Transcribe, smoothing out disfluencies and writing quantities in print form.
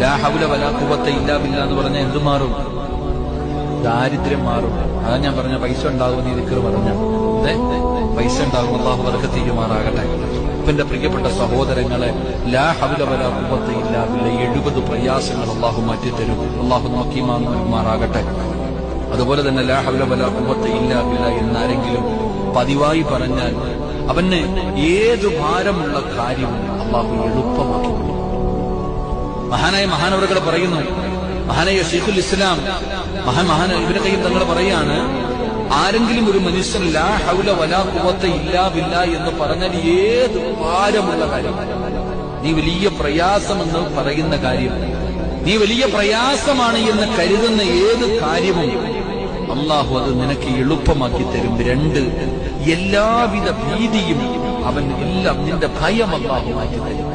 ലാ ഹൗല വലാ ഖുവത ഇല്ലാ ബില്ലാ എന്ന് പറഞ്ഞാൽ എന്ത് മാറും? ദാരിദ്ര്യം മാറും. അതാ ഞാൻ പറഞ്ഞ പൈസ ഉണ്ടാകും. നീ ദിക്ർ പറഞ്ഞ പൈസ ഉണ്ടാകും. അല്ലാഹു ബർക്കത്ത് ചെയ്യുമാറാകട്ടെ. എന്റെ പ്രിയപ്പെട്ട സഹോദരങ്ങളെ, ലാ ഹൗല വലാ ഖുവത ഇല്ലാ ബില്ലാ 70 പ്രയാസങ്ങൾ അല്ലാഹു മാറ്റിത്തരും. അല്ലാഹു നോക്കി മാറാകട്ടെ. അതുപോലെ തന്നെ ലാ ഹൗല വലാ ഖുവത ഇല്ലാ ബില്ലാ എന്നാരെങ്കിലും പതിവായി പറഞ്ഞാൽ അവന് ഏതു ഭാരമുള്ള കാര്യവും അല്ലാഹു എളുപ്പമാക്കി. മഹാനായ മഹാനവറുകൾ പറയുന്നു, മഹാനായ ശൈഖുൽ ഇസ്ലാം ഇബ്നു ഖയ്യിം തങ്ങൾ പറയാണ്, ആരെങ്കിലും ഒരു മനുഷ്യൻ ലാ ഹൗല വലാ ഖുവത ഇല്ലാ ബില്ലാ എന്ന് പറഞ്ഞാൽ ഏത് ഭാരമുള്ള കാര്യം, നീ വലിയ പ്രയാസമെന്ന് പറയുന്ന കാര്യം, നീ വലിയ പ്രയാസമാണ് എന്ന് കരുതുന്ന ഏത് കാര്യവും അല്ലാഹു അത് നിനക്ക് എളുപ്പമാക്കി തരും. 2, എല്ലാവിധ ഭീതിയും അവൻ എല്ലാം നിന്റെ ഭയം അല്ലാഹു മാറ്റി തരും.